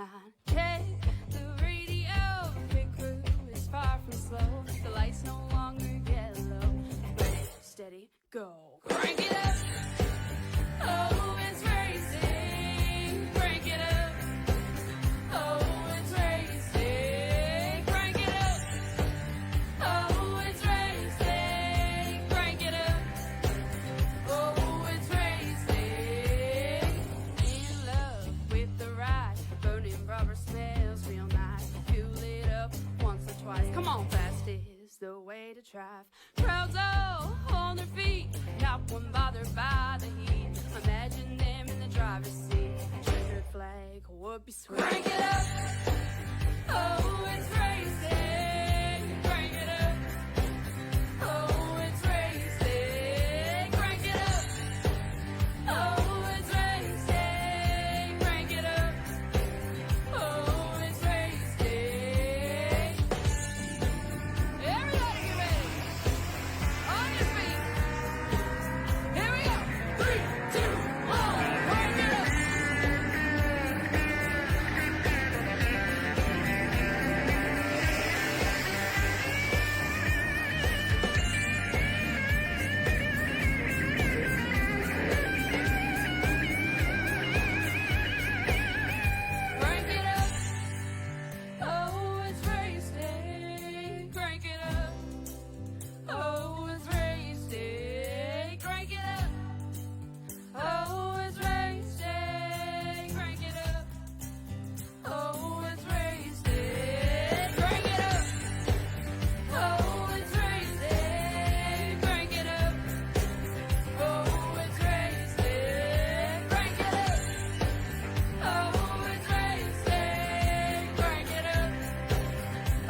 9. Check the radio, pit crew is far from slow. The lights no longer yellow. Ready, steady, go. Crank it up. Oh, it's racing. Crank it up. Oh, it's racing. Crank it up. Oh, it's racing. Crank it up. Oh, it's racing. In love with the ride. Burning rubber smells real nice. Fuel it up once or twice. Come on, fast is the way to drive. Crowds all on their feet, not one bothered by the heat. Imagine them in the driver's seat. Checkered flag would be sweet. Crank it up. Oh, it's racing. Crank it up. Oh, it's racing. Crank it up. Oh, it's racing. Crank it up. Oh, it's racing. Everybody get ready. On your feet. Here we go. 3, 2, 1. Crank it up. Crank it up. Oh, it's racing. Crank it up. Oh, it's racing. Crank it up. Oh, it's racing. Crank it up. Oh, it's racing. Crank it up. Oh, it's racing. Crank it up. Oh, it's racing. Crank it up. Oh, it's racing. Crank it up.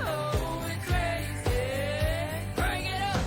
Oh, it's racing. Crank it up.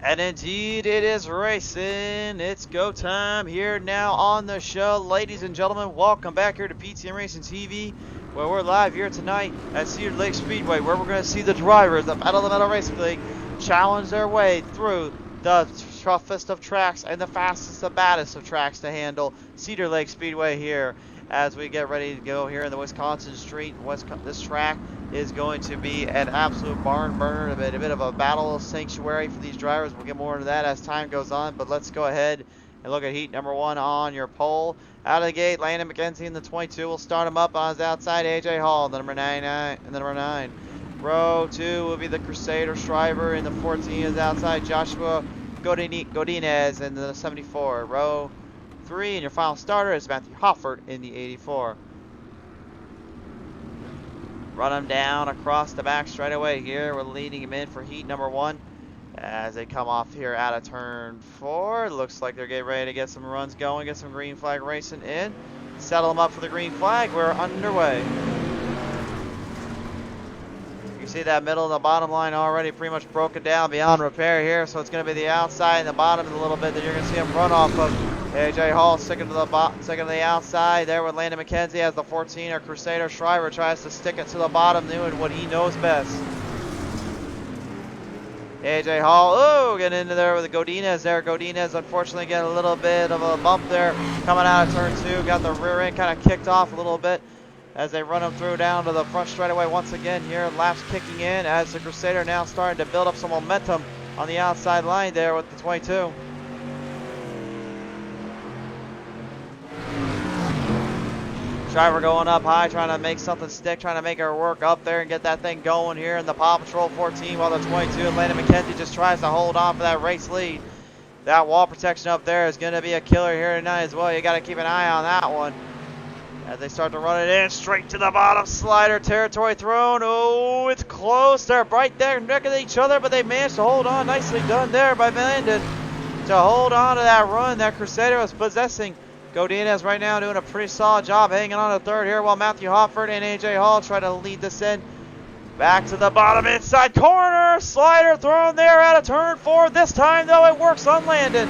And indeed, it is racing. It's go time here now on the show. Ladies and gentlemen, welcome back here to PTM Racing TV, where we're live here tonight at Cedar Lake Speedway, where we're going to see the drivers of Battle of the Metal Racing League challenge their way through the toughest of tracks and the fastest and baddest of tracks to handle Cedar Lake Speedway here as we get ready to go here in the Wisconsin Street. This track is going to be an absolute barn burner, a bit of a battle sanctuary for these drivers. We'll get more into that as time goes on, but let's go ahead and look at heat number 1 on your poll. Out of the gate, Landon McKenzie in the 22. We'll start him up on his outside. AJ Hall, the number 9. Row 2 will be the Crusader Shriver, and the 14 is outside Joshua Godinez in the 74. Row 3, and your final starter is Matthew Hoffert in the 84. Run him down across the back straight away here. We're leading him in for heat number 1 as they come off here out of turn 4. Looks like they're getting ready to get some runs going, get some green flag racing in. Settle them up for the green flag. We're underway. You see that middle and the bottom line already pretty much broken down beyond repair here, so it's going to be the outside and the bottom a little bit that you're going to see him run off of. AJ Hall second to the outside there with Landon McKenzie as the 14 or Crusader Shriver tries to stick it to the bottom, doing what he knows best. AJ Hall, getting into there with the Godinez there. Godinez unfortunately getting a little bit of a bump there coming out of turn 2. Got the rear end kind of kicked off a little bit as they run him through down to the front straightaway once again here. Laps kicking in as the Crusader now starting to build up some momentum on the outside line there with the 22. Driver going up high, trying to make something stick, trying to make her work up there and get that thing going here in the Paw Patrol 14, while the 22 and Landon McKenzie just tries to hold on for that race lead. That wall protection up there is going to be a killer here tonight as well. You got to keep an eye on that one as they start to run it in straight to the bottom. Slider territory thrown. Oh, it's close. They're right there neck to each other, but they managed to hold on. Nicely done there by Landon to hold on to that run that Crusader was possessing Godinez right now doing a pretty solid job hanging on to third here while Matthew Hofford and AJ Hall try to lead this in. Back to the bottom inside corner. Slider thrown there out of turn 4. This time, though, it works on Landon.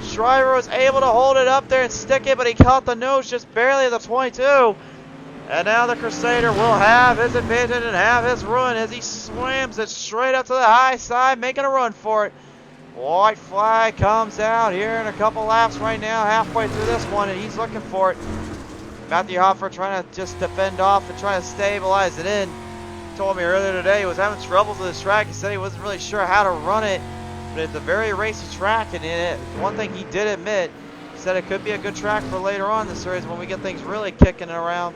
Shriver was able to hold it up there and stick it, but he caught the nose just barely at the 22. And now the Crusader will have his advantage and have his run as he slams it straight up to the high side, making a run for it. White flag comes out here in a couple laps right now, halfway through this one, and he's looking for it. Matthew Hoffer trying to just defend off and try to stabilize it in. He told me earlier today he was having troubles with this track. He said he wasn't really sure how to run it, but it's a very racy track, and one thing he did admit, he said it could be a good track for later on in the series when we get things really kicking around.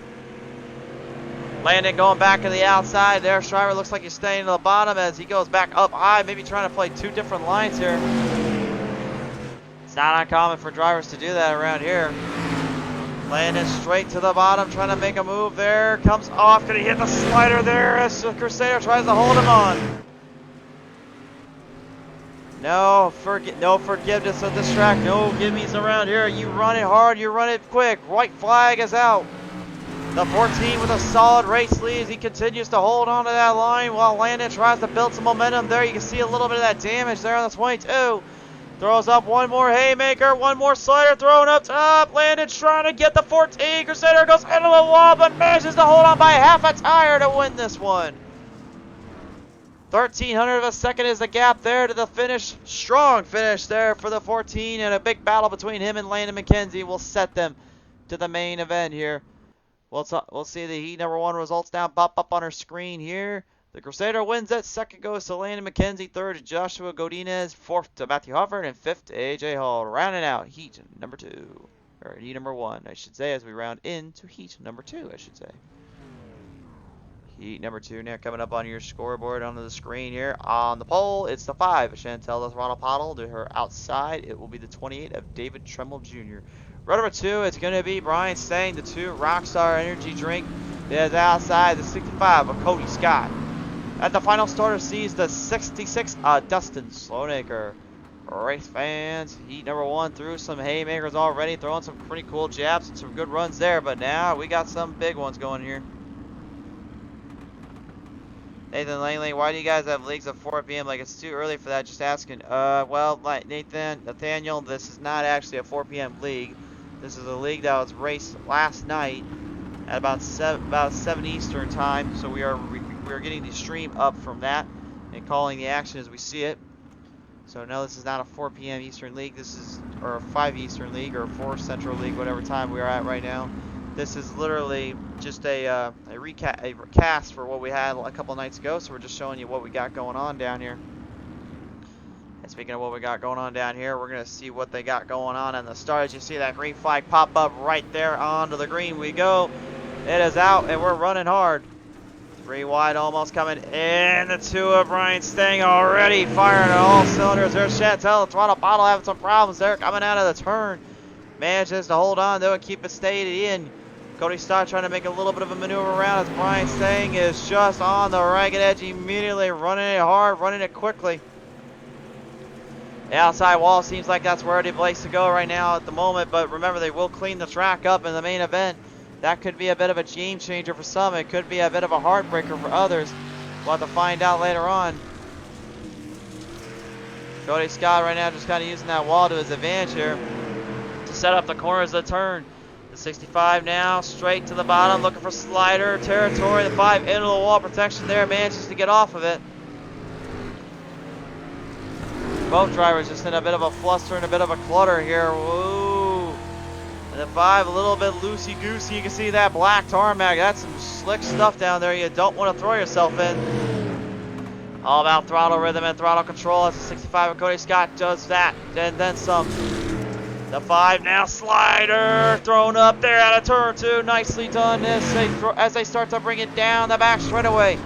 Landon going back to the outside there. Shriver looks like he's staying to the bottom as he goes back up high, maybe trying to play two different lines here. It's not uncommon for drivers to do that around here. Landon straight to the bottom, trying to make a move there. Comes off, gonna hit the slider there as the Crusader tries to hold him on. No forgiveness of this track. No gimmies around here. You run it hard, you run it quick. White flag is out. The 14 with a solid race lead as he continues to hold on to that line while Landon tries to build some momentum there. You can see a little bit of that damage there on the 22. Throws up one more haymaker, one more slider thrown up top. Landon's trying to get the 14. Crusader goes into the wall but manages to hold on by half a tire to win this one. 1/1300 of a second is the gap there to the finish. Strong finish there for the 14, and a big battle between him and Landon McKenzie will set them to the main event here. We'll see the heat number 1 results now pop up on our screen here. The Crusader wins it. Second goes to Landon McKenzie. Third to Joshua Godinez. Fourth to Matthew Hofford. And fifth to AJ Hall. Rounding out heat number 2. Or heat number 1, I should say, as we round into heat number 2, I should say. Heat number 2 now coming up on your scoreboard onto the screen here. On the pole, it's the 5 of Chantel Throttle Pottle. To her outside, it will be the 28 of David Tremmel Jr. Row number 2, it's going to be Brian Stang, the 2 Rockstar Energy Drink. It is outside the 65 of Cody Scott. At the final starter sees the 66 Dustin Sloanaker. Race fans, heat number 1 threw some haymakers already, throwing some pretty cool jabs and some good runs there, but now we got some big ones going here. Nathan Langley, why do you guys have leagues at 4 p.m.? Like, it's too early for that, just asking. Well, like Nathaniel, this is not actually a 4 p.m. league. This is a league that was raced last night at about 7 Eastern time. So we are getting the stream up from that and calling the action as we see it. So no, this is not a 4 p.m. Eastern league. This is, or a 5 Eastern league, or a 4 Central league, whatever time we are at right now. This is literally just a recast for what we had a couple nights ago. So we're just showing you what we got going on down here. And speaking of what we got going on down here, we're going to see what they got going on in the start. As you see that green flag pop up right there onto the green we go. It is out and we're running hard. 3 wide almost coming in. The 2 of Brian Stang already firing on all cylinders. There's Chantel, the Throttle Bottle having some problems there coming out of the turn. Manages to hold on though and keep it stayed in. Cody Stott trying to make a little bit of a maneuver around as Brian Stang is just on the ragged edge immediately, running it hard, running it quickly. The outside wall seems like that's where the place to go right now at the moment, but remember they will clean the track up in the main event. That could be a bit of a game changer for some. It could be a bit of a heartbreaker for others. We'll have to find out later on. Cody Scott right now just kind of using that wall to his advantage here to set up the corners of the turn. The 65 now straight to the bottom, looking for slider territory. The 5 into the wall protection there, manages to get off of it. Both drivers just in a bit of a fluster and a bit of a clutter here. Woo! And the 5 a little bit loosey-goosey. You can see that black tarmac. That's some slick stuff down there you don't want to throw yourself in. All about throttle rhythm and throttle control as the 65 of Cody Scott does that. And then some. The 5 now slider thrown up there out of turn 2. Nicely done as they start to bring it down the back straightaway.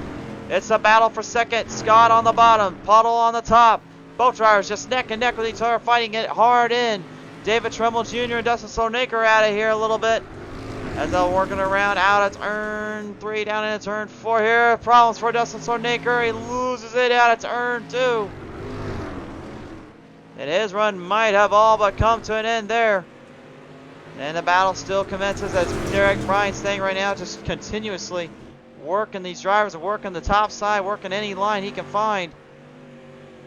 It's a battle for second. Scott on the bottom. Puddle on the top. Both drivers just neck and neck with each other, fighting it hard in. David Tremmel Jr. and Dustin Sloanaker out of here a little bit as they're working around out of turn 3 down into turn 4 here. Problems for Dustin Sloanaker. He loses it out of turn 2. And his run might have all but come to an end there. And the battle still commences as Derek Bryan's staying right now, just continuously working these drivers, working the top side, working any line he can find.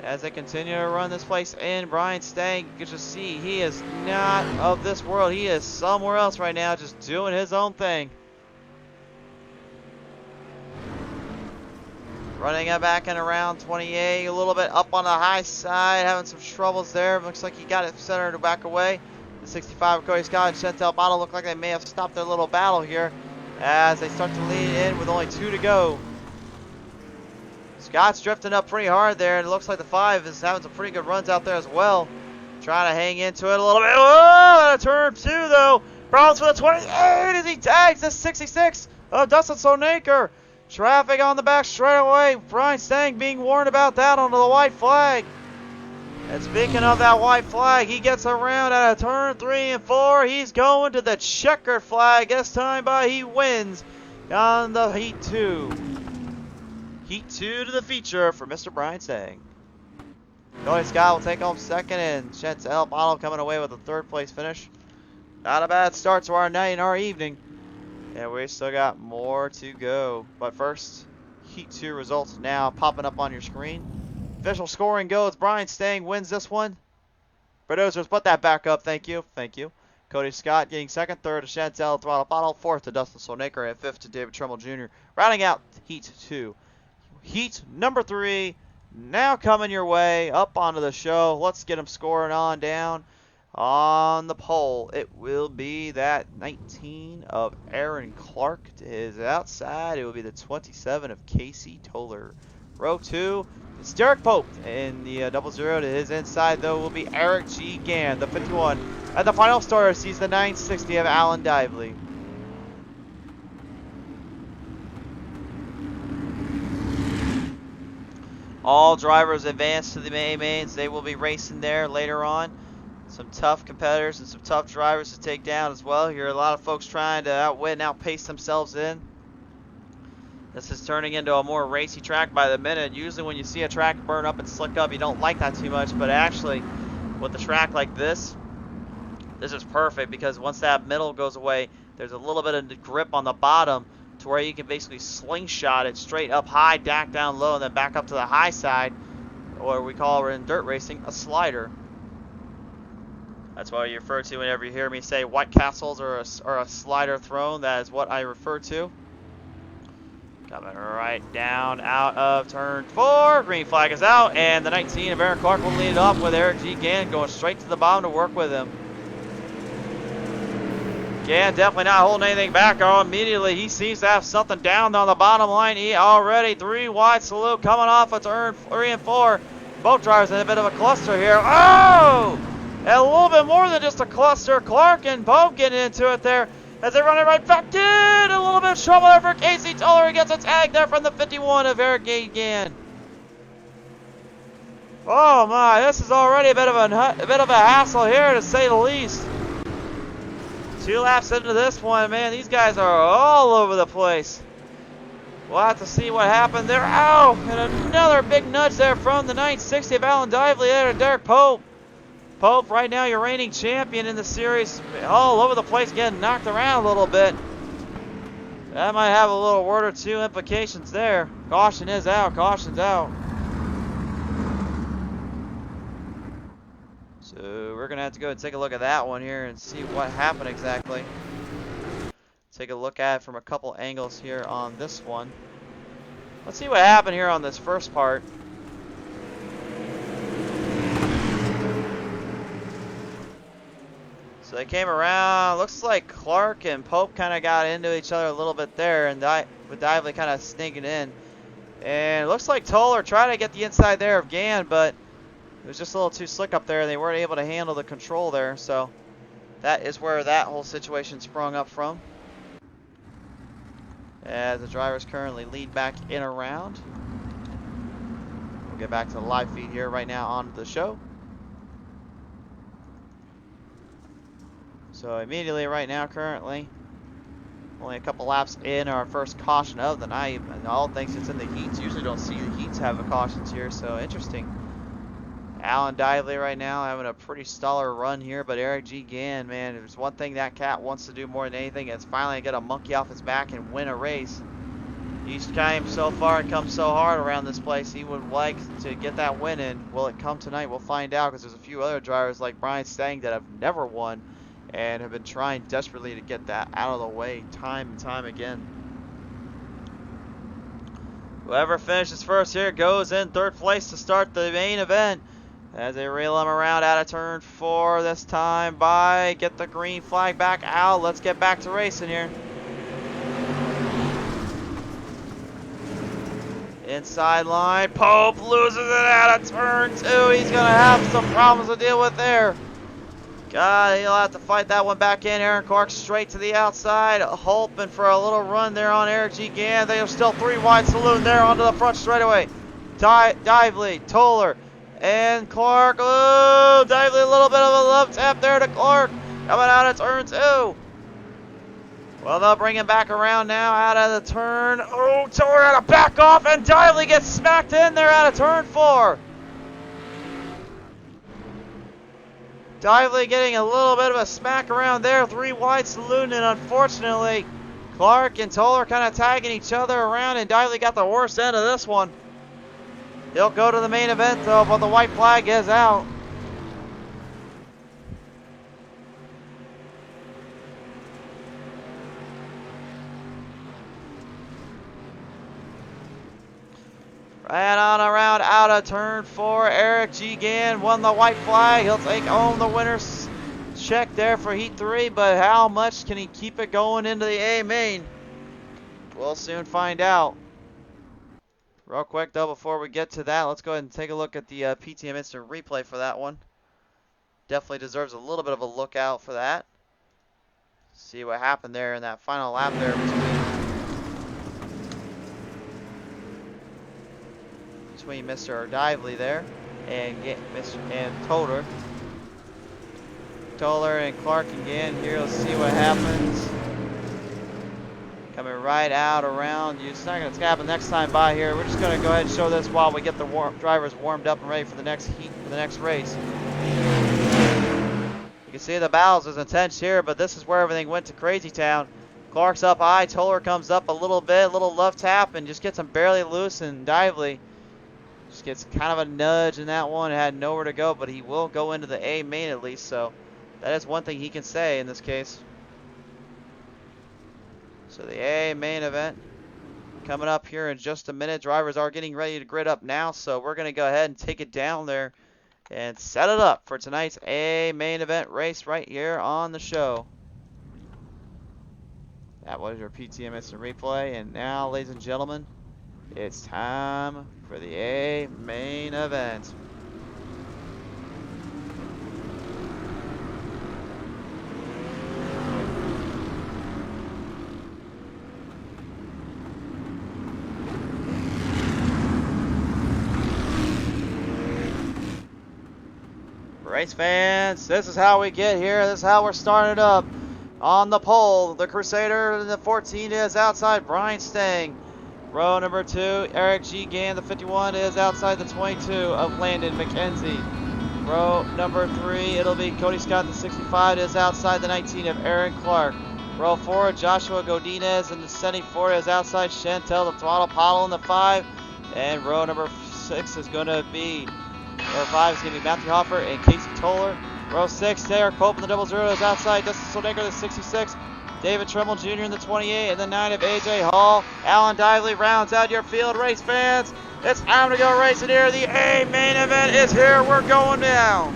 As they continue to run this place in, Brian Stang, you can just see he is not of this world. He is somewhere else right now, just doing his own thing. Running it back in around 28, a little bit up on the high side, having some troubles there. Looks like he got it centered to back away. The 65 of Cody Scott and Chantel Bottle look like they may have stopped their little battle here as they start to lead in with only 2 to go. Scott's drifting up pretty hard there, and it looks like the 5 is having some pretty good runs out there as well. Trying to hang into it a little bit. Whoa, turn 2 though. Problems with the 28 as he tags the 66 of Dustin Sonaker. Traffic on the back straightaway. Brian Stang being warned about that onto the white flag. And speaking of that white flag, he gets around at a turn 3 and 4. He's going to the checkered flag. This time by he wins on the Heat 2. Heat 2 to the feature for Mr. Brian Stang. Cody Scott will take home second, and Chantel Bottle coming away with a 3rd place finish. Not a bad start to our night and our evening. And we still got more to go. But first, Heat 2 results now popping up on your screen. Official scoring goes. Brian Stang wins this one. Producers, put that back up. Thank you. Thank you. Cody Scott getting 2nd, 3rd to Chantel Throttle Bottle, 4th to Dustin Sonaker, and 5th to David Trumbull Jr. Rounding out Heat 2. Heat number 3 now coming your way up onto the show. Let's get them scoring on down. On the pole, it will be that 19 of Aaron Clark to his outside. It will be the 27 of Casey Toller. Row 2, it's Derek Pope. And the 00 to his inside, though, will be Eric G. Gann, the 51. At the final starter sees the 960 of Alan Dively. All drivers advance to the mains. They will be racing there later on. Some tough competitors and some tough drivers to take down as well. Here are a lot of folks trying to outwit and outpace themselves in. This is turning into a more racy track by the minute. Usually when you see a track burn up and slick up, you don't like that too much. But actually, with a track like this is perfect because once that middle goes away, there's a little bit of grip on the bottom to where you can basically slingshot it straight up high, back down low, and then back up to the high side, or we call it in dirt racing a slider. That's what you refer to whenever you hear me say White Castles or a slider throne. That is what I refer to. Coming right down out of turn 4. Green flag is out, and the 19 of Aaron Clark will lead it off with Eric G. Gann going straight to the bottom to work with him. Gann definitely not holding anything back. Immediately he seems to have something down on the bottom line. He already 3 wide salute coming off of turn 3 and 4. Both drivers in a bit of a cluster here. Oh! And a little bit more than just a cluster. Clark and Pope getting into it there as they run it right back in. A little bit of trouble there for Casey Toller. He gets a tag there from the 51 of Eric Gann. Oh my, this is already a bit of a hassle here to say the least. 2 laps into this one, man, these guys are all over the place. We'll have to see what happened there. Ow! And another big nudge there from the 960 of Alan Dively there to Derek Pope. Pope, right now your reigning champion in the series, all over the place, getting knocked around a little bit. That might have a little word or two implications there. Caution is out, caution's out. So we're going to have to go and take a look at that one here and see what happened exactly. Take a look at it from a couple angles here on this one. Let's see what happened here on this first part. So they came around. Looks like Clark and Pope kind of got into each other a little bit there, and with Dively kind of sneaking in. And it looks like Toller tried to get the inside there of Gann, but it was just a little too slick up there. They weren't able to handle the control there, so that is where that whole situation sprung up from. As the drivers currently lead back in around. We'll get back to the live feed here right now on the show. So immediately right now, currently, only a couple laps in our first caution of the night, and all thinks it's in the heats. Usually don't see the heats have the cautions here, so interesting. Alan Dively right now having a pretty stellar run here, but Eric G. Gann, man, there's one thing that cat wants to do more than anything. It's finally get a monkey off his back and win a race. He's came so far and come so hard around this place. He would like to get that win in. Will it come tonight? We'll find out, because there's a few other drivers like Brian Stang that have never won and have been trying desperately to get that out of the way time and time again. Whoever finishes first here goes in third place to start the main event. As they reel him around out of turn 4 this time by. Get the green flag back out. Let's get back to racing here. Inside line. Pope loses it out of turn 2. He's going to have some problems to deal with there. God, he'll have to fight that one back in. Aaron Clark straight to the outside. Hoping for a little run there on Eric G. Gann. They are still 3 wide saloon there onto the front straightaway. Dively, Toller, and Clark. Oh, Dively, a little bit of a love tap there to Clark. Coming out of turn 2. Well, they'll bring him back around now out of the turn. Oh, Toller had to back off, and Dively gets smacked in there out of turn 4. Dively getting a little bit of a smack around there. 3 wide saloon, and unfortunately, Clark and Toller kind of tagging each other around, and Dively got the worst end of this one. He'll go to the main event though, but the white flag is out. Right on around out of turn 4, Eric G. Gann won the white flag. He'll take home the winner's check there for Heat 3, but how much can he keep it going into the A main? We'll soon find out. Real quick though, before we get to that, let's go ahead and take a look at the PTM Instant Replay for that one. Definitely deserves a little bit of a look out for that. See what happened there in that final lap there between Mr. Dively there and Toller. Toller and Clark again here. Let's see what happens. Coming right out around. It's not going to happen next time by here. We're just going to go ahead and show this while we get the drivers warmed up and ready for the next heat, for the next race. You can see the battles is intense here, but this is where everything went to crazy town. Clark's up high. Toller comes up a little bit, a little love tap, and just gets him barely loose. And Dively just gets kind of a nudge in that one. Had nowhere to go, but he will go into the A main at least. So that is one thing he can say in this case. So the A main event coming up here in just a minute. Drivers are getting ready to grid up now, so we're going to go ahead and take it down there and set it up for tonight's A main event race right here on the show. That was your PTM Instant Replay, and now, ladies and gentlemen, it's time for the A main event. Race fans, this is how we get here. This is how we're starting up. On the pole, the Crusader in the 14 is outside Brian Stang. Row number 2, Eric G. Gann, the 51, is outside the 22 of Landon McKenzie. Row number 3, it'll be Cody Scott, the 65, is outside the 19 of Aaron Clark. Row 4, Joshua Godinez in the 74 is outside Chantel, the throttle Paddle in the 5. And row number 6 is going to be, row 5 is going to be Matthew Hoffer and Casey Toller. Row 6, Derek Pope in the 00 is outside Dustin Soldenker, the 66. David Tremble Jr. in the 28, and the 9 of AJ Hall. Alan Dively rounds out your field. Race fans, it's time to go racing here. The A main event is here. We're going down.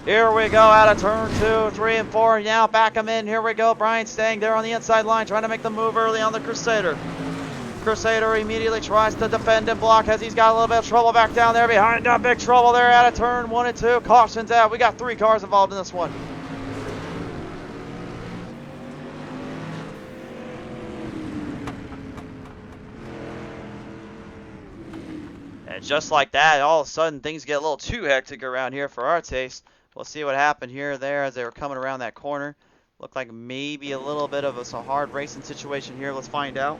Here we go out of turn 2, 3, and 4. Now back them in. Here we go. Brian Stang there on the inside line, trying to make the move early on the Crusader. Crusader immediately tries to defend and block as he's got a little bit of trouble back down there behind. Big trouble there out of turn 1 and 2. Cautions out. We got 3 cars involved in this one. And just like that, all of a sudden things get a little too hectic around here for our taste. We'll see what happened here there as they were coming around that corner. Looked like maybe a little bit of a hard racing situation here. Let's find out.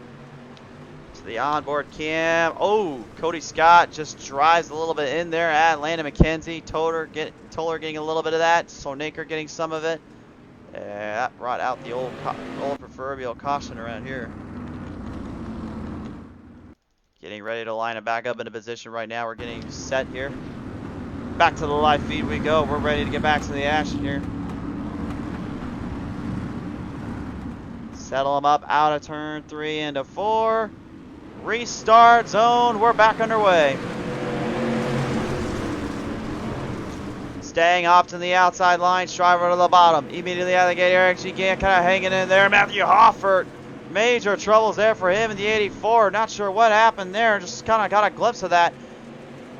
To the onboard cam. Oh, Cody Scott just drives a little bit in there at Landon McKenzie. Toller getting a little bit of that. Sonaker getting some of it. That brought out the old proverbial caution around here. Getting ready to line it back up into position right now. We're getting set here. Back to the live feed we go. We're ready to get back to the action here. Settle them up out of turn 3 into 4. Restart zone. We're back underway. Staying off to the outside line. Shriver to the bottom. Immediately out of the gate, Eric G. Gann kind of hanging in there. Matthew Hoffert. Major troubles there for him in the 84. Not sure what happened there. Just kind of got a glimpse of that.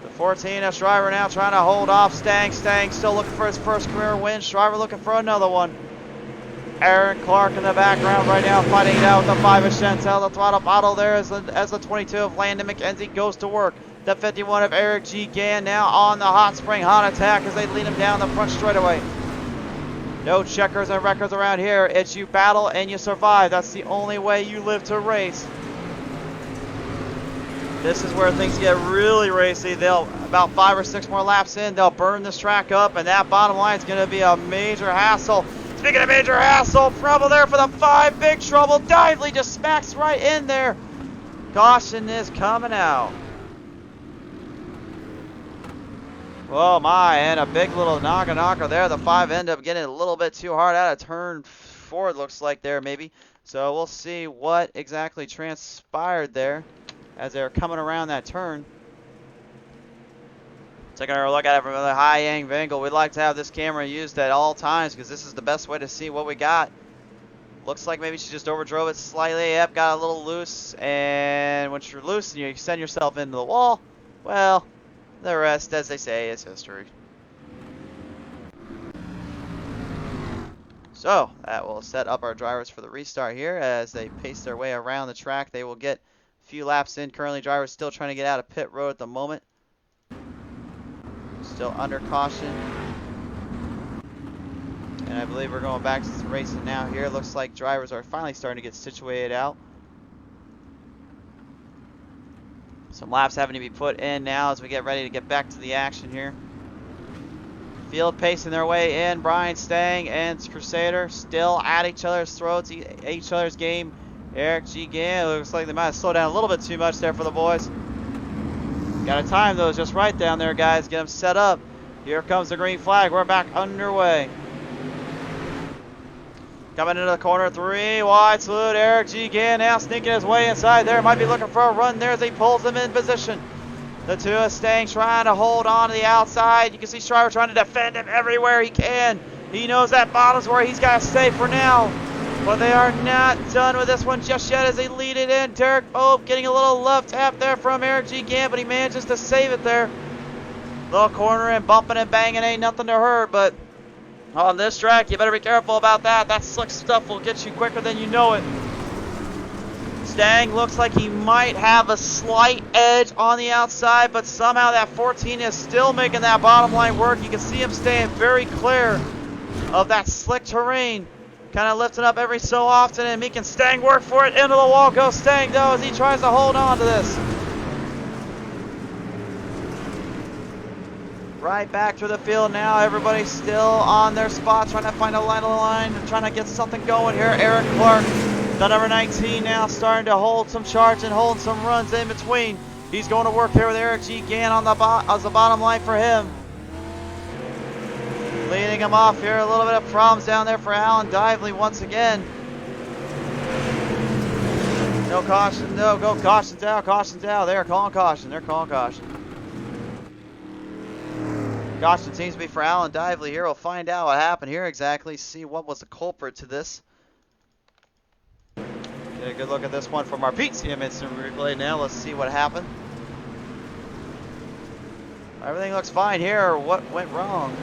The 14 Shriver now trying to hold off Stang. Stang still looking for his first career win. Shriver looking for another one. Aaron Clark in the background right now fighting it out with the 5 of Chantel. The throttle bottle there as the 22 of Landon McKenzie goes to work. The 51 of Eric G. Gann now on the hot spring hot attack as they lead him down the front straightaway. No checkers and records around here. It's you battle and you survive. That's the only way you live to race. This is where things get really racy. They'll, about 5 or 6 more laps in, they'll burn this track up, and that bottom line is going to be a major hassle. Speaking of major hassle, trouble there for the 5. Big trouble. Dively just smacks right in there. Caution is coming out. Oh my, and a big little knocker there. The 5 end up getting a little bit too hard out of turn 4, it looks like there maybe. So we'll see what exactly transpired there as they're coming around that turn. Taking a look at it from a high angle. We'd like to have this camera used at all times because this is the best way to see what we got. Looks like maybe she just overdrove it slightly. Yep, got a little loose. And once you're loose and you send yourself into the wall, well, the rest, as they say, is history. So that will set up our drivers for the restart here as they pace their way around the track. They will get a few laps in. Currently, drivers still trying to get out of pit road at the moment. Still under caution. And I believe we're going back to some racing now here. Looks like drivers are finally starting to get situated out. Some laps having to be put in now as we get ready to get back to the action here. Field pacing their way in. Brian Stang and Crusader still at each other's throats, each other's game. Eric G. Gann, looks like they might have slowed down a little bit too much there for the boys. Got to time those just right down there, guys. Get them set up. Here comes the green flag. We're back underway. Coming into the corner, 3 wide salute. Eric G. Gann now sneaking his way inside there. Might be looking for a run there as he pulls them in position. The 2 of Stang trying to hold on to the outside. You can see Shriver trying to defend him everywhere he can. He knows that bottom's where he's got to stay for now. But they are not done with this one just yet as they lead it in. Derek Pope getting a little love tap there from Eric G. Gann, but he manages to save it there. Little corner and bumping and banging ain't nothing to hurt, but on this track, you better be careful about that. That slick stuff will get you quicker than you know it. Stang looks like he might have a slight edge on the outside, but somehow that 14 is still making that bottom line work. You can see him staying very clear of that slick terrain. Kind of lifting up every so often and making Stang work for it. Into the wall goes Stang, though, as he tries to hold on to this. Right back to the field now. Everybody's still on their spot, trying to find a line of the line, trying to get something going here. Eric Clark, the number 19, now starting to hold some charge and hold some runs in between. He's going to work here with Eric G. Gann on the bottom line for him. Leading him off here. A little bit of problems down there for Alan Dively once again. No caution. No, go caution's out. Caution's out. They're calling caution. They're calling caution. Caution seems to be for Alan Dively here. We'll find out what happened here exactly. See what was the culprit to this. Get a good look at this one from our PTM instant replay now. Let's see what happened. Everything looks fine here. What went wrong?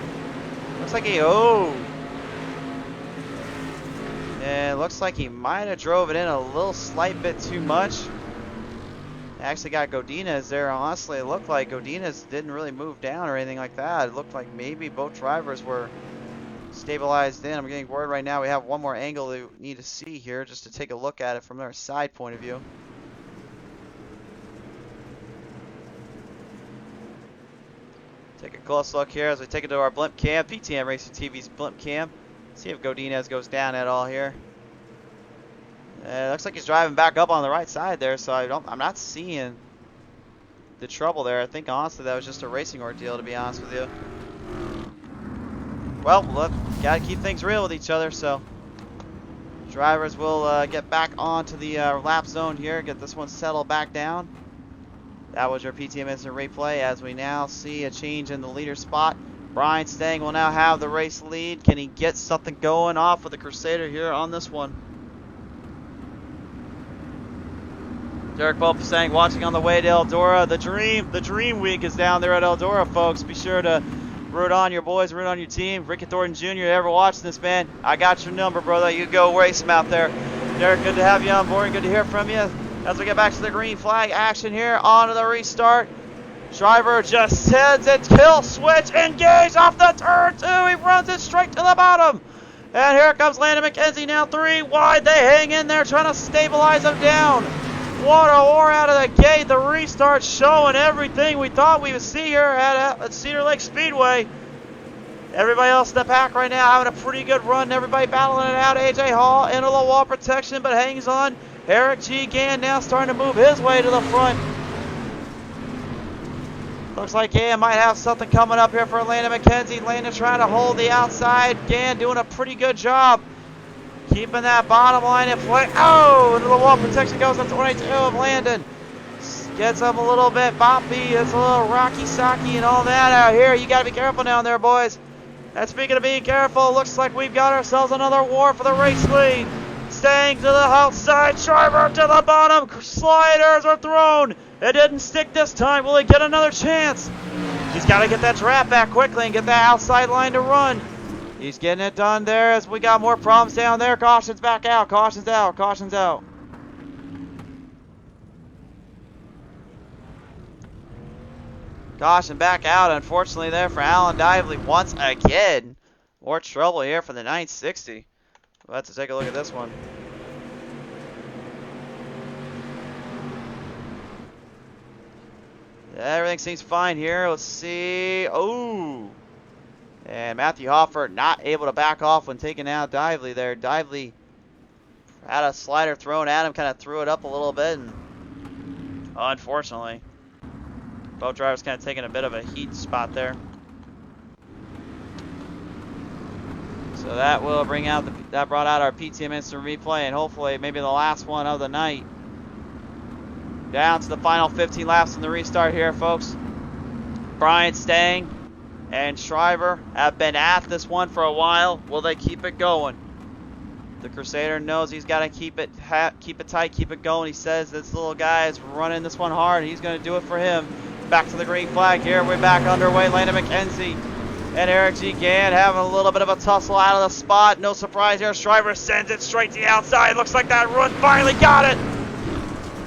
Looks like and it looks like he might have drove it in a little slight bit too much. Actually got Godinez there. Honestly, it looked like Godinez didn't really move down or anything like that. It looked like maybe both drivers were stabilized in. I'm getting word right now we have one more angle that we need to see here just to take a look at it from their side point of view. Take a close look here as we take it to our blimp cam, PTM Racing TV's blimp cam. See if Godinez goes down at all here. Looks like he's driving back up on the right side there, so I'm not seeing the trouble there. I think honestly that was just a racing ordeal, to be honest with you. Well, look, gotta keep things real with each other, so drivers will get back onto the lap zone here, get this one settled back down. That was your PTM Instant Replay as we now see a change in the leader spot. Brian Stang will now have the race lead. Can he get something going off with the Crusader here on this one? Derek Stang watching on the way to Eldora. The Dream Week is down there at Eldora, folks. Be sure to root on your boys, root on your team. Ricky Thornton Jr., ever watching this, man? I got your number, brother. You go race him out there. Derek, good to have you on board. Good to hear from you. As we get back to the green flag action here, on to the restart. Driver just heads it, kill switch, engage off the turn 2. He runs it straight to the bottom. And here comes Landon McKenzie now 3 wide. They hang in there trying to stabilize him down. What a war out of the gate. The restart showing everything we thought we would see here at Cedar Lake Speedway. Everybody else in the pack right now having a pretty good run. Everybody battling it out. AJ Hall into the wall protection but hangs on. Eric G. Gann now starting to move his way to the front. Looks like Gann might have something coming up here for Landon McKenzie. Landon trying to hold the outside. Gann doing a pretty good job keeping that bottom line in play. Oh, into the wall protection goes on 22 of Landon. Gets him a little bit boppy. It's a little rocky-socky and all that out here. You got to be careful down there, boys. And speaking of being careful, looks like we've got ourselves another war for the race lead. Staying to the outside, driver to the bottom. Sliders are thrown. It didn't stick this time. Will he get another chance? He's got to get that trap back quickly and get that outside line to run. He's getting it done there as we got more problems down there. Caution's back out. Caution's out. Caution's out. Caution back out, unfortunately, there for Alan Dively once again. More trouble here for the 960. We'll have to take a look at this one. Everything seems fine here. Let's see. Oh. And Matthew Hoffer not able to back off when taking out Dively there. Dively had a slider thrown at him, kind of threw it up a little bit, and unfortunately, both drivers kind of taking a bit of a heat spot there. So that will bring out that brought out our PTM Instant Replay, and hopefully maybe the last one of the night. Down to the final 15 laps in the restart here, folks. Brian Stang and Shriver have been at this one for a while. Will they keep it going? The Crusader knows he's got to keep it tight, keep it going. He says this little guy is running this one hard. He's going to do it for him. Back to the green flag here. We're back underway. Landon McKenzie and Eric G. Gann having a little bit of a tussle out of the spot. No surprise here. Shriver sends it straight to the outside. Looks like that run finally got it.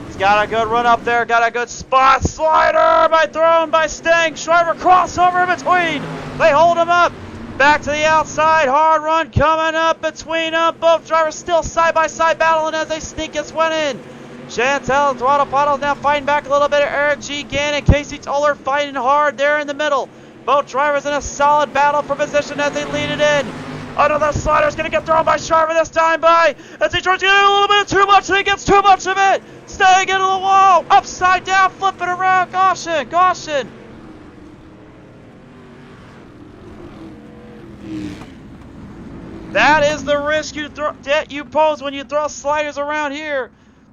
He's got a good run up there. Got a good spot. Slider thrown by Stang. Shriver crossover in between. They hold him up. Back to the outside. Hard run coming up between them. Both drivers still side by side battling as they sneak this one in. Chantel and Throttle Puddles now fighting back a little bit. Eric G. Gann and Casey Toller fighting hard there in the middle. Both drivers in a solid battle for position as they lead it in. Another slider is going to get thrown by Shriver this time as he tries to get a little bit too much and he gets too much of it. Staying into the wall. Upside down, flipping around. Caution, caution. That is the risk you pose when you throw sliders around here.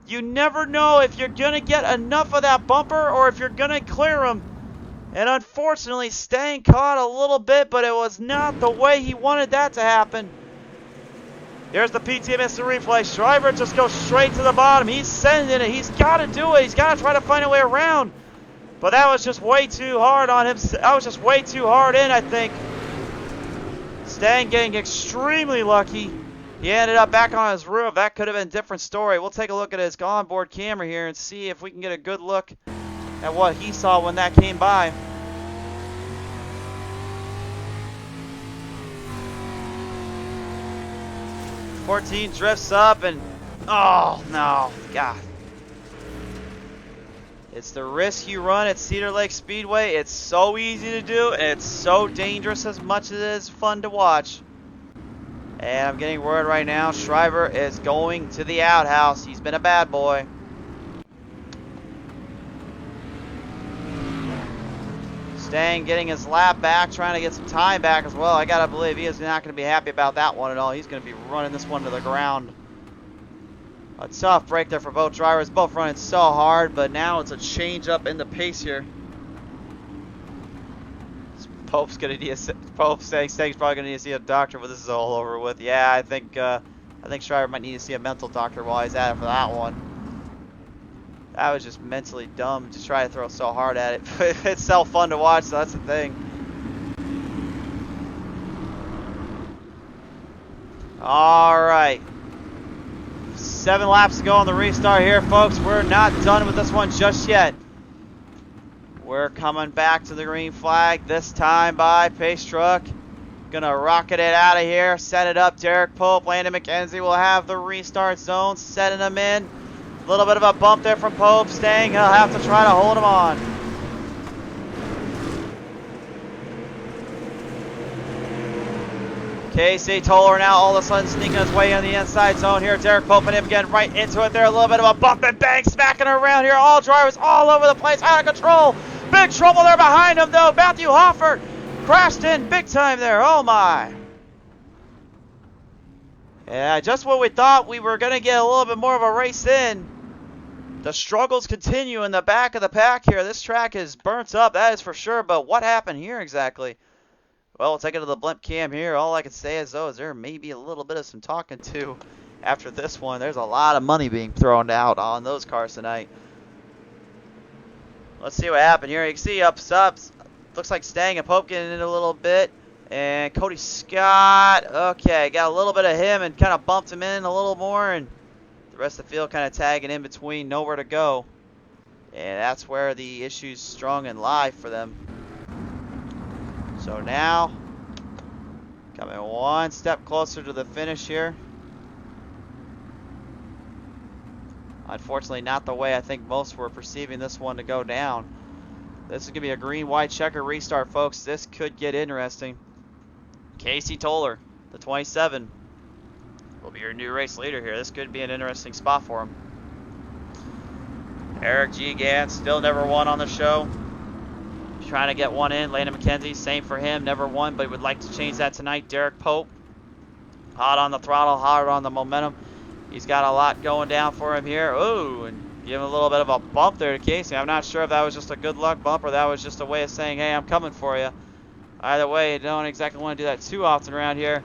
You never know if you're going to get enough of that bumper or if you're going to clear them. And unfortunately, Stang caught a little bit, but it was not the way he wanted that to happen. Here's the PTM Instant Replay. Shriver just goes straight to the bottom. He's sending it. He's got to do it. He's got to try to find a way around. But that was just way too hard on him. That was just way too hard in, I think. Stang getting extremely lucky. He ended up back on his roof. That could have been a different story. We'll take a look at his onboard camera here and see if we can get a good look at what he saw when that came by. 14 drifts up and, oh no, God. It's the risk you run at Cedar Lake Speedway. It's so easy to do, and it's so dangerous as much as it is fun to watch. And I'm getting word right now, Shriver is going to the outhouse. He's been a bad boy. Stang getting his lap back, trying to get some time back as well. I gotta believe he is not going to be happy about that one at all. He's going to be running this one to the ground. A tough break there for both drivers. Both running so hard, but now it's a change up in the pace here. Pope's gonna need Stang's probably gonna need to see a doctor, but this is all over with. Yeah, I think Shriver might need to see a mental doctor while he's at it for that one. That was just mentally dumb to try to throw so hard at it. It's so fun to watch, so that's the thing. Alright. 7 laps to go on the restart here, folks. We're not done with this one just yet. We're coming back to the green flag, this time by Pace Truck. Gonna rocket it out of here, set it up. Derek Pope, Landon McKenzie will have the restart zone, setting them in. A little bit of a bump there from Pope. Stang, he'll have to try to hold him on. Casey Toller now all of a sudden sneaking his way in the inside zone here. Derek Pope and him getting right into it there. A little bit of a bump and bang, smacking around here. All drivers all over the place, out of control. Big trouble there behind him though. Matthew Hoffert crashed in big time there. Oh my. Yeah, just when we thought we were going to get a little bit more of a race in, the struggles continue in the back of the pack here. This track is burnt up, that is for sure. But what happened here exactly? Well, we'll take it to the blimp cam here. All I can say is, though, is there may be a little bit of some talking to after this one. There's a lot of money being thrown out on those cars tonight. Let's see what happened here. You can see ups. Looks like Stang and Pope getting in a little bit. And Cody Scott, okay, got a little bit of him and kind of bumped him in a little more. And the rest of the field kind of tagging in between, nowhere to go. And that's where the issues strung and live for them. So now, coming one step closer to the finish here. Unfortunately, not the way I think most were perceiving this one to go down. This is going to be a green-white checker restart, folks. This could get interesting. Casey Toller, the 27, will be your new race leader here. This could be an interesting spot for him. Eric G. Gann, still never won on the show. Trying to get one in. Landon McKenzie, same for him. Never won, but would like to change that tonight. Derek Pope, hot on the throttle, hot on the momentum. He's got a lot going down for him here. Ooh, and give him a little bit of a bump there to Casey. I'm not sure if that was just a good luck bump or that was just a way of saying, hey, I'm coming for you. Either way, you don't exactly want to do that too often around here.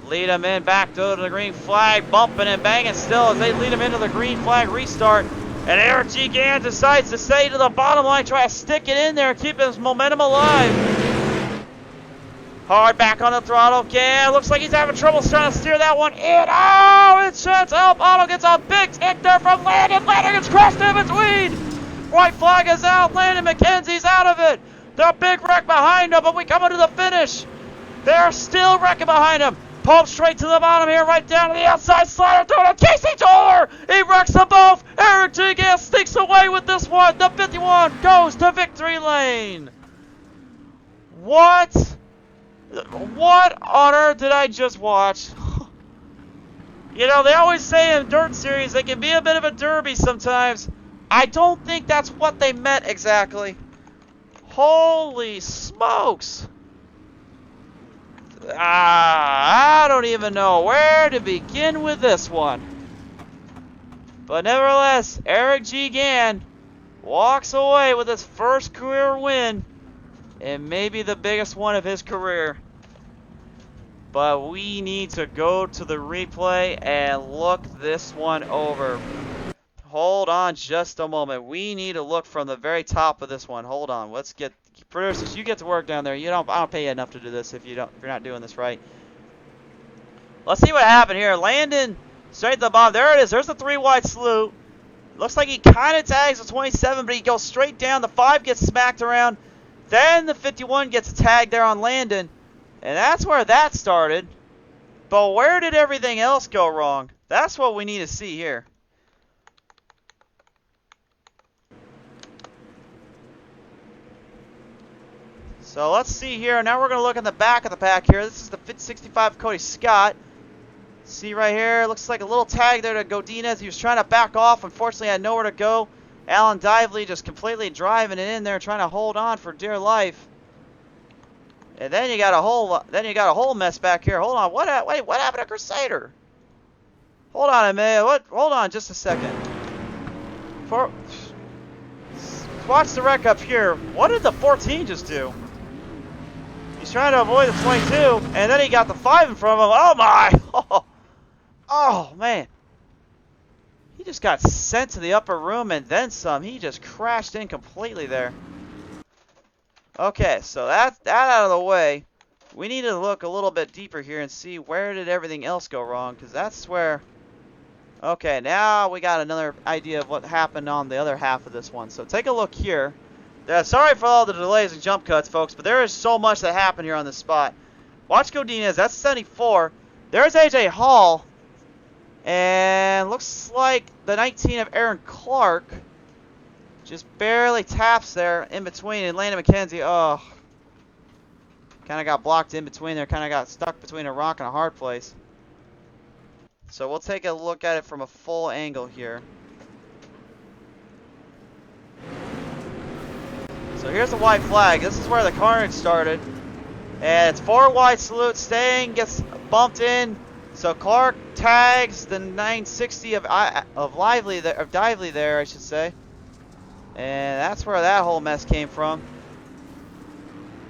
Lead him in, back to the green flag, bumping and banging still as they lead him into the green flag restart. And Eric G. Gann decides to stay to the bottom line, try to stick it in there, keep his momentum alive. Hard back on the throttle. Gann looks like he's having trouble trying to steer that one in. Oh, it shuts up. Otto gets a big hit there from Landon. Landon gets crushed in between. White flag is out. Landon McKenzie's out of it. The big wreck behind him, but we come into the finish. They're still wrecking behind him. Pope straight to the bottom here, right down to the outside slider, throw to Casey Toller. He wrecks them both. Eric G. Gann sneaks away with this one. The 51 goes to victory lane. What? What on earth did I just watch? You know, they always say in dirt series they can be a bit of a derby sometimes. I don't think that's what they meant exactly. Holy smokes. I don't even know where to begin with this one. But nevertheless, Eric G. Gann walks away with his first career win and maybe the biggest one of his career. But we need to go to the replay and look this one over. Hold on just a moment. We need to look from the very top of this one. Hold on. Let's get producers. You get to work down there. I don't pay you enough to do this if you're not doing this right. Let's see what happened here. Landon straight to the bottom. There it is. There's the 3 wide salute. Looks like he kind of tags the 27, but he goes straight down. The 5 gets smacked around. Then the 51 gets a tag there on Landon. And that's where that started. But where did everything else go wrong? That's what we need to see here. So let's see here. Now we're going to look in the back of the pack here. This is the 65 Cody Scott. See right here, looks like a little tag there to Godinez. He was trying to back off. Unfortunately, had nowhere to go. Alan Dively just completely driving it in there, trying to hold on for dear life. And then you got a whole mess back here. Hold on, what happened to Crusader? Hold on a minute. Hold on just a second. Watch the wreck up here. What did the 14 just do? He's trying to avoid the 22, and then he got the 5 in front of him. Oh my! Oh man. He just got sent to the upper room and then some. He just crashed in completely there. Okay, so that out of the way. We need to look a little bit deeper here and see where did everything else go wrong, because that's where... Okay, now we got another idea of what happened on the other half of this one. So take a look here. Sorry for all the delays and jump cuts, folks, but there is so much that happened here on this spot. Watch Godinez, that's 74. There's AJ Hall. And looks like the 19 of Aaron Clark just barely taps there in between. And Landon McKenzie, oh, kind of got blocked in between there. Kind of got stuck between a rock and a hard place. So we'll take a look at it from a full angle here. So here's the white flag. This is where the carnage started. And it's 4 wide salute. Staying gets bumped in. So Clark tags the 960 of Dively there, I should say. And that's where that whole mess came from.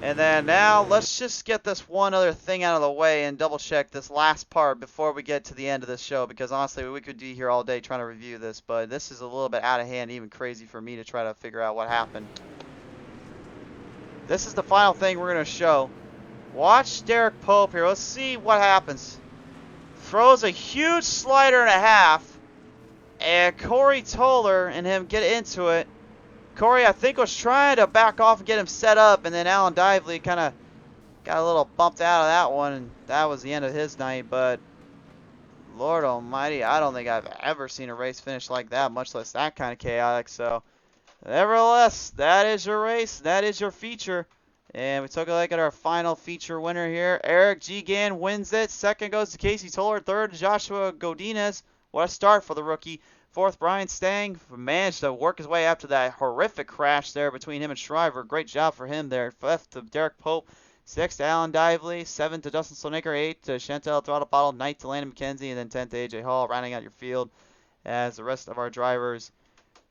And then now let's just get this one other thing out of the way and double check this last part before we get to the end of this show, because honestly we could be here all day trying to review this, but this is a little bit out of hand, even crazy for me to try to figure out what happened. This is the final thing we're going to show. Watch Derek Pope here. Let's see what happens. Throws a huge slider and a half, and Corey Toller and him get into it. Corey, I think, was trying to back off and get him set up, and then Alan Dively kind of got a little bumped out of that one, and that was the end of his night. But Lord almighty, I don't think I've ever seen a race finish like that, much less that kind of chaotic. So nevertheless, that is your race, that is your feature. And we took a look at our final feature winner here. Eric G. Gann wins it. Second goes to Casey Toller. Third, Joshua Godinez. What a start for the rookie. Fourth, Brian Stang managed to work his way after that horrific crash there between him and Shriver. Great job for him there. Fifth to Derek Pope. Sixth to Alan Dively. Seventh to Dustin Slonaker. Eighth to Chantel Throttle Bottle. Ninth to Landon McKenzie. And then 10th to AJ Hall, rounding out your field as the rest of our drivers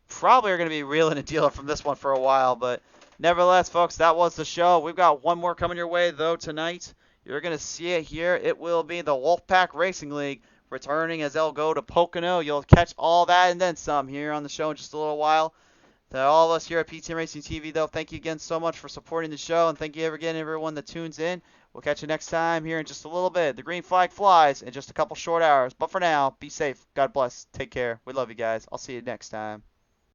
probably are going to be reeling and dealing from this one for a while. But nevertheless, folks, that was the show. We've got one more coming your way, though, tonight. You're going to see it here. It will be the Wolfpack Racing League returning as they'll go to Pocono. You'll catch all that and then some here on the show in just a little while. To all of us here at PTM Racing TV, though, thank you again so much for supporting the show, and thank you again everyone that tunes in. We'll catch you next time here in just a little bit. The green flag flies in just a couple short hours. But for now, be safe. God bless. Take care. We love you guys. I'll see you next time.